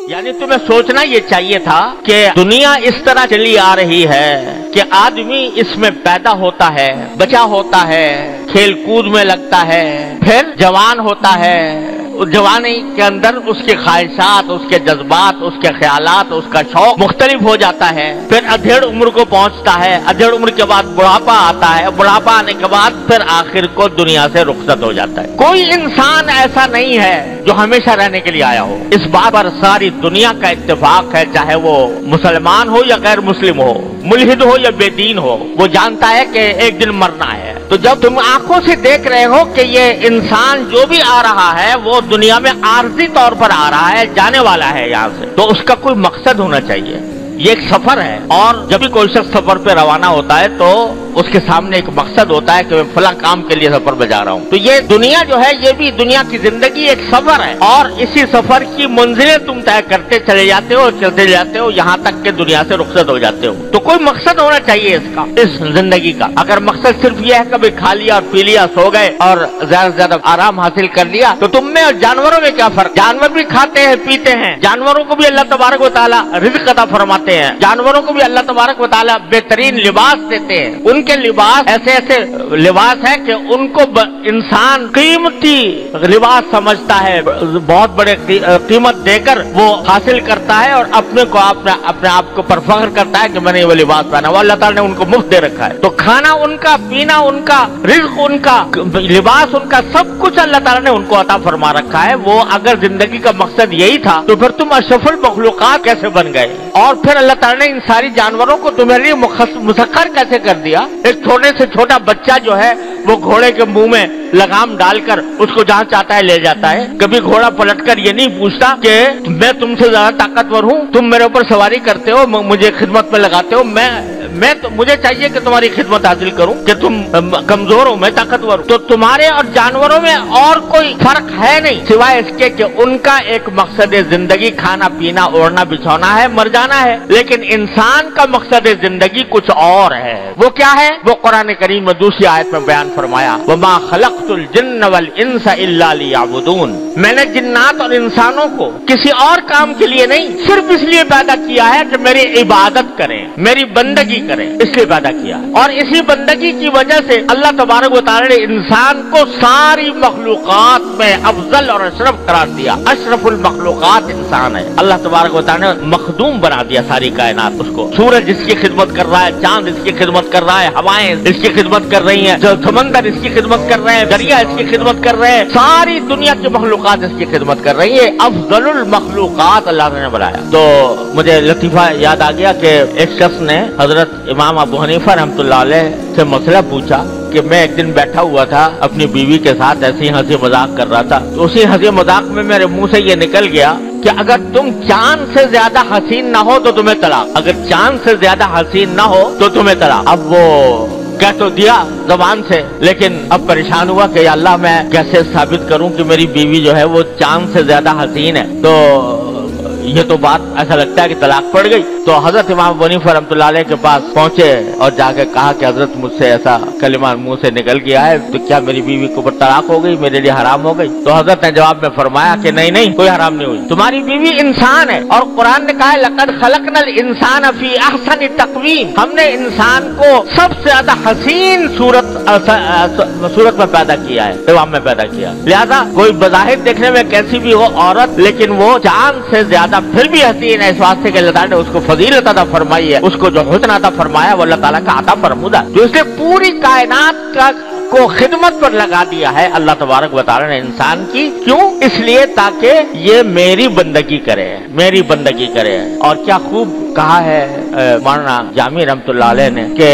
یعنی تمہیں سوچنا یہ چاہیے تھا کہ دنیا اس طرح چلی آ رہی ہے کہ آدمی اس میں پیدا ہوتا ہے، بچہ ہوتا ہے، کھیل کود میں لگتا ہے، پھر جوان ہوتا ہے، جوانی کے اندر اس کی خواہشات، اس کے جذبات، اس کے خیالات، اس کا شوق مختلف ہو جاتا ہے، پھر ادھیڑ عمر کو پہنچتا ہے، ادھیڑ عمر کے بعد بڑھاپا آتا ہے، بڑھاپا آنے کے بعد پھر آخر کو دنیا سے رخصت ہو جاتا ہے۔ کوئی انسان ایسا نہیں ہے جو ہمیشہ رہنے کے لیے آیا ہو۔ اس بات پر ساری دنیا کا اتفاق ہے، چاہے وہ مسلمان ہو یا غیر مسلم ہو، ملحد ہو یا بے دین ہو، وہ جانتا ہے کہ ایک دن مرنا ہے۔ تو جب تم آنکھوں سے دیکھ رہے ہو کہ یہ انسان جو بھی آ رہا ہے وہ دنیا میں عارضی طور پر آ رہا ہے، جانے والا ہے یہاں سے، تو اس کا کوئی مقصد ہونا چاہیے۔ یہ ایک سفر ہے، اور جب بھی کوئی شخص سفر پہ روانہ ہوتا ہے تو اس کے سامنے ایک مقصد ہوتا ہے کہ میں فلاں کام کے لیے سفر پہ جا رہا ہوں۔ تو یہ دنیا جو ہے، یہ بھی دنیا کی زندگی ایک سفر ہے، اور اسی سفر کی منزلیں تم طے کرتے چلے جاتے ہو، چلتے جاتے ہو، یہاں تک کہ دنیا سے رخصت ہو جاتے ہو۔ تو کوئی مقصد ہونا چاہیے اس کا، اس زندگی کا۔ اگر مقصد صرف یہ ہے کبھی کھا لیا اور پی لیا، سو گئے اور زیادہ سے زیادہ آرام حاصل کر لیا، تو تم میں اور جانوروں میں کیا فرق؟ جانور بھی کھاتے ہیں، پیتے ہیں، جانوروں کو بھی اللہ تبارک و تعالیٰ رزق عطا فرماتے ہیں، جانوروں کو بھی اللہ تبارک و تعالیٰ بہترین لباس دیتے ہیں۔ ان کے لباس ایسے لباس ہے کہ ان کو انسان قیمتی لباس سمجھتا ہے، بہت بڑے قیمت دے کر وہ حاصل کرتا ہے، اور اپنے آپ کو پر فخر کرتا ہے کہ میں نے وہ لباس پہنا۔ وہ اللہ تعالیٰ نے ان کو مفت دے رکھا ہے۔ تو کھانا ان کا، پینا ان کا، رزق ان کا، لباس ان کا، سب کچھ اللہ تعالیٰ نے ان کو عطا فرما رکھا ہے۔ وہ اگر زندگی کا مقصد یہی تھا تو پھر تم اشرف المخلوقات کیسے بن گئے؟ اور پھر اللہ تعالیٰ نے ان ساری جانوروں کو تمہارے لیے مسخر کیسے کر دیا؟ ایک چھوٹے سے چھوٹا بچہ جو ہے وہ گھوڑے کے منہ میں لگام ڈال کر اس کو جہاں چاہتا ہے لے جاتا ہے۔ کبھی گھوڑا پلٹ کر یہ نہیں پوچھتا کہ میں تم سے زیادہ طاقتور ہوں، تم میرے اوپر سواری کرتے ہو، مجھے خدمت میں لگاتے ہو، مجھے چاہیے کہ تمہاری خدمت حاصل کروں، کہ تم کمزور ہو، میں طاقتور ہوں۔ تو تمہارے اور جانوروں میں اور کوئی فرق ہے نہیں، سوائے اس کے کہ ان کا ایک مقصد زندگی کھانا پینا، اوڑھنا بچھونا ہے، مر جانا ہے، لیکن انسان کا مقصد زندگی کچھ اور ہے۔ وہ کیا ہے؟ وہ قرآن کریم میں دوسری آیت میں بیان فرمایا، وَمَا خَلَقْتُ الْجِنَّ وَالْإِنسَ إِلَّا لِيَعْبُدُونَ، میں نے جنات اور انسانوں کو کسی اور کام کے لیے نہیں، صرف اس لیے پیدا کیا ہے کہ میری عبادت کریں، میری بندگی کریں، اس لیے پیدا کیا۔ اور اسی بندگی کی وجہ سے اللہ تبارک و تعالی نے انسان کو ساری مخلوقات میں افضل اور اشرف قرار دیا۔ اشرف المخلوقات انسان ہے۔ اللہ تبارک و تعالی نے مخدوم بنا دیا ساری کائنات اس کو۔ سورج اس کی خدمت کر رہا ہے، چاند اس کی خدمت کر رہا ہے، ہوائیں اس کی خدمت کر رہی ہیں، سمندر اس کی خدمت کر رہے ہیں، دریا اس کی خدمت کر رہے ہیں، ساری دنیا کی مخلوقات اس کی خدمت کر رہی ہے۔ افضل المخلوقات اللہ نے بنایا۔ تو مجھے لطیفہ یاد آ گیا کہ ایک شخص نے حضرت امام ابو حنیفہ رحمۃ اللہ علیہ سے مسئلہ پوچھا کہ میں ایک دن بیٹھا ہوا تھا اپنی بیوی کے ساتھ، ایسی ہنسی مذاق کر رہا تھا، تو اسی ہنسی مذاق میں میرے منہ سے یہ نکل گیا کہ اگر تم چاند سے زیادہ حسین نہ ہو تو تمہیں طلاق، اگر چاند سے زیادہ حسین نہ ہو تو تمہیں طلاق۔ اب وہ کہہ تو دیا زبان سے، لیکن اب پریشان ہوا کہ یا اللہ میں کیسے ثابت کروں کہ میری بیوی جو ہے وہ چاند سے زیادہ حسین ہے۔ تو یہ تو بات ایسا لگتا ہے کہ طلاق پڑ گئی۔ تو حضرت امام ابو حنیفہ رحمۃ اللہ علیہ کے پاس پہنچے اور جا کے کہا کہ حضرت مجھ سے ایسا کلمہ منہ سے نکل گیا ہے، تو کیا میری بیوی کو طلاق ہو گئی، میرے لیے حرام ہو گئی؟ تو حضرت نے جواب میں فرمایا کہ نہیں کوئی حرام نہیں ہوئی، تمہاری بیوی انسان ہے، اور قرآن نے کہا ہے لقد خلقنا الانسان فی احسن تقویم، ہم نے انسان کو سب سے زیادہ حسین صورت میں پیدا کیا ہے، قوام میں پیدا کیا۔ لہذا کوئی بظاہر دیکھنے میں کیسی بھی ہو عورت، لیکن وہ چاند سے زیادہ پھر بھی حسین ہے، اس واسطے کہ اللہ تعالیٰ نے اس کو فضیلت عطا فرمائی ہے، اس کو جو حسن عطا فرمایا وہ اللہ تعالیٰ کا عطا فرمودہ، جو اس نے پوری کائنات کو خدمت پر لگا دیا ہے اللہ تبارک و تعالیٰ نے انسان کی۔ کیوں؟ اس لیے تاکہ یہ میری بندگی کرے، میری بندگی کرے۔ اور کیا خوب کہا ہے مولانا جامی رحمۃ اللہ علیہ نے کہ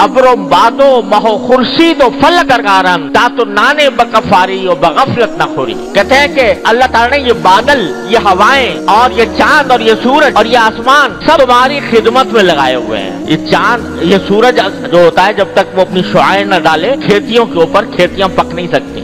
ابرو بادو مہو خورشید و فلک ارگارن تاتو نانے بکفاری و بغفلت نہ خوری، کہتے ہیں کہ اللہ تعالیٰ نے یہ بادل، یہ ہوائیں اور یہ چاند اور یہ سورج اور یہ آسمان سب تمہاری خدمت میں لگائے ہوئے ہیں۔ یہ چاند، یہ سورج جو ہوتا ہے جب تک وہ اپنی شعاعیں نہ ڈالے کھیتیوں کے اوپر، کھیتیاں پک نہیں سکتی۔